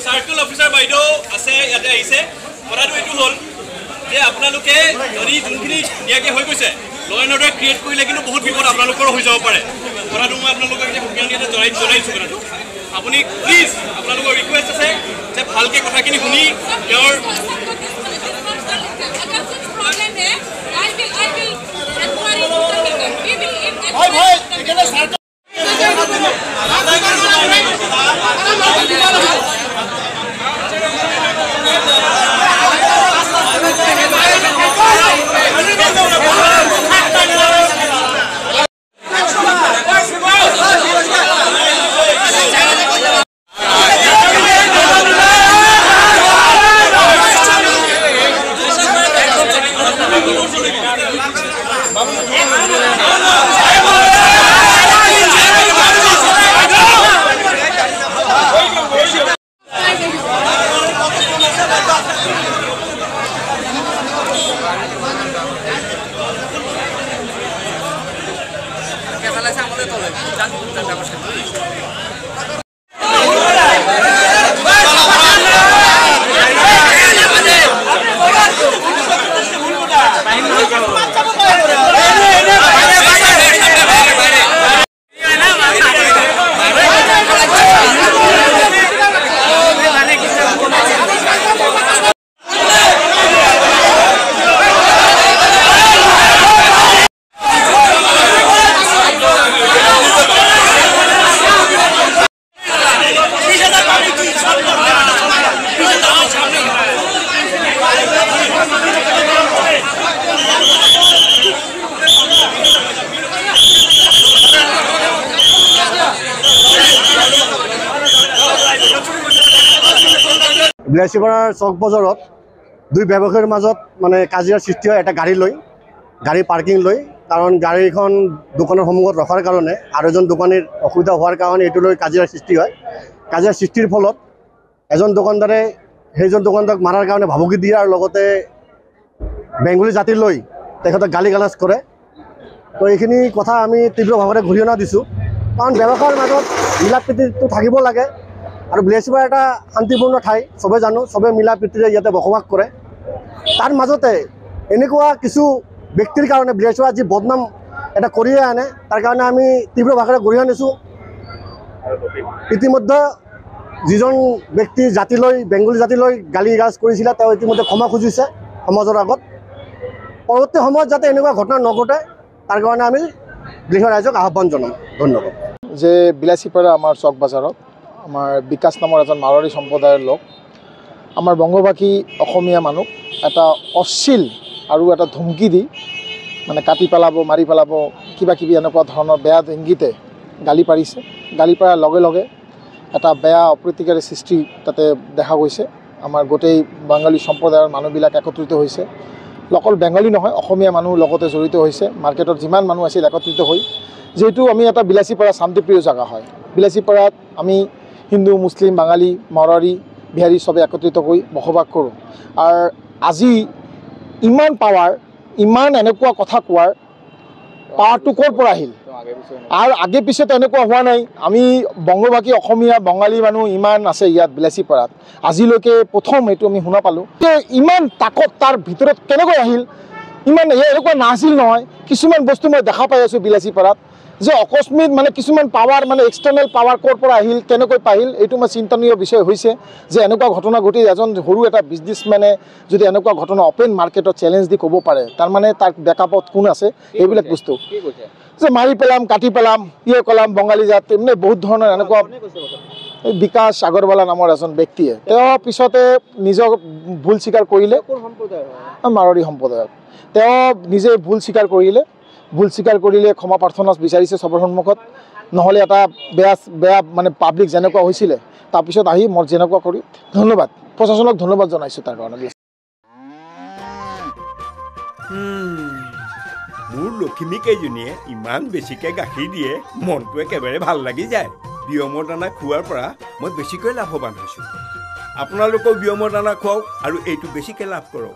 circle officer বাইদেউ আছে ইয়াতে আহিছে কথাটো এটো হল যে আপোনালোকে যদি যোনখিনি ইয়াকে হৈ গৈছে ল এণ্ড অৰ্ডাৰ ক্ৰিয়েট কৰিলে কিন্তু বহুত বিপদ আপোনালোকৰ হৈ যাব পাৰে কথাটো মই আপোনালোকক যে জ্ঞানীয়তে জনাইছো কথাটো আপুনি প্লিজ আপোনালোকৰ ৰিকুৱেষ্ট আছে যে ভালকে কথাখিনি শুনি তেওঁৰ বিলাসীপাৰাৰ চক বজাৰত দুই ব্যৱসায়ীৰ মাজত মানে কাজিয়াৰ সৃষ্টি হয় এটা গাড়ী পাৰ্কিং লৈ কাৰণ গাড়ীখন দোকানৰ সন্মুখত ৰখাৰ কাৰণে আৰু এজন দোকানীৰ অসুবিধা হোৱাৰ কাৰণে এইটো লৈ কাজিয়াৰ সৃষ্টি হয় কাজিয়াৰ সৃষ্টিৰ ফলত এজন দোকানদাৰে সেইজন দোকানদাৰক মাৰাৰ কাৰণে ভাবুকি দিয়ে আৰু লগতে বেংগলী জাতি লৈ তেখেতক গালি গালাজ কৰে তো এইখিনি কথা আমি তীব্ৰভাৱে ঘূৰিঅনা দিছোঁ কাৰণ ব্যৱসায়ৰ মাজত মিলা প্ৰীতিটো থাকিব লাগে আৰু বিলাসীপাৰা এটা শান্তিপূৰ্ণ ঠাই সবে জানো সবে মিলা প্ৰীতিৰে ইয়াতে বসবাস কৰে তাৰ মাজতে এনেকুৱা কিছু ব্যক্তিৰ কাৰণে বিলাসীপাৰা যি বদনাম এটা কৰিয়ে আনে তাৰ কাৰণে আমি তীব্ৰভাৱে ঘূৰি আনিছোঁ ইতিমধ্যে যিজন ব্যক্তি জাতিলৈ বেংগলী জাতিলৈ গালি গালাজ কৰিছিলে তেওঁ ইতিমধ্যে ক্ষমা খুজিছে সমাজৰ আগত পৰৱৰ্তী সময়ত যাতে এনেকুৱা ঘটনা নঘটে তাৰ কাৰণে আমি বৃহৎ ৰাইজক আহ্বান জনাম ধন্যবাদ যে বিলাসীপাৰা আমাৰ চক বজাৰত আমাৰ বিকাশ নামৰ এজন মাৰোৱাৰী সম্প্ৰদায়ৰ লোক আমাৰ বংগভাষী অসমীয়া মানুহ এটা অশ্লীল আৰু এটা ধমকি দি মানে কাটি পেলাব মাৰি পেলাব কিবা কিবি এনেকুৱা ধৰণৰ বেয়া ইংগিতে গালি পাৰিছে গালি পৰাৰ লগে লগে এটা বেয়া অপ্ৰীতিকাৰী সৃষ্টি তাতে দেখা গৈছে আমাৰ গোটেই বাঙালী সম্প্ৰদায়ৰ মানুহবিলাক একত্ৰিত হৈছে অকল বেংগলী নহয় অসমীয়া মানুহ লগতে জড়িত হৈছে মাৰ্কেটত যিমান মানুহ আছিল একত্ৰিত হৈ যেহেতু আমি এটা বিলাসীপাৰা শান্তিপ্ৰিয় জায়গা হয় বিলাসীপাৰাত আমি হিন্দু মুছলিম বাঙালী মাৰোৱাৰী বিহাৰী সবে একত্ৰিত হৈ বসবাস কৰোঁ আৰু আজি ইমান পাৱাৰ ইমান এনেকুৱা কথা কোৱাৰ পাৱাৰটো ক'ৰ পৰা আহিল আৰু আগে পিছত এনেকুৱা হোৱা নাই আমি বংগভাষী অসমীয়া বঙালী মানুহ ইমান আছে ইয়াত বিলাসীপাৰাত আজিলৈকে প্ৰথম এইটো আমি শুনা পালোঁ যে ইমান তাকত তাৰ ভিতৰত কেনেকৈ আহিল ইমান এনেকুৱা নাছিল নহয় কিছুমান বস্তু মই দেখা পাই আছোঁ বিলাসীপাৰাত যে অকস্মিক মানে কিছুমান পাৱাৰ মানে এক্সটাৰ্নেল পাৱাৰ ক'ৰ পৰা আহিল কেনেকৈ পাহিল এইটো মই চিন্তনীয় বিষয় হৈছে যে এনেকুৱা ঘটনা ঘটি এজন সৰু এটা বিজনেছমেনে যদি এনেকুৱা ঘটনা অপেন মাৰ্কেটত চেলেঞ্জ দি ক'ব পাৰে তাৰমানে তাৰ বেকআপত কোন আছে এইবিলাক বস্তু যে মাৰি পেলাম কাটি পেলাম ইয়ে কলাম বঙালী জাত মানে বহুত ধৰণৰ এনেকুৱা এই বিকাশ আগৰৱালা নামৰ এজন ব্যক্তিয়ে তেওঁ পিছতে নিজক ভুল স্বীকাৰ কৰিলে মাৰোৱাৰী সম্প্ৰদায়ৰ তেওঁ নিজে ভুল স্বীকাৰ কৰিলে ক্ষমা প্ৰাৰ্থনা বিচাৰিছে চবৰ সন্মুখত নহ'লে এটা বেয়া মানে পাব্লিক যেনেকুৱা হৈছিলে তাৰপিছত আহি মই যেনেকুৱা কৰি ধন্যবাদ প্ৰশাসনক ধন্যবাদ জনাইছোঁ তাৰ কাৰণে মোৰ লখিমী কেইজনীয়ে ইমান বেছিকৈ গাখীৰ দিয়ে মনটো একেবাৰে ভাল লাগি যায় বিয়মৰ দানা খোৱাৰ পৰা মই বেছিকৈ লাভৱান হৈছোঁ আপোনালোকেও বিয়মৰ দানা খুৱাওক আৰু এইটো বেছিকৈ লাভ কৰক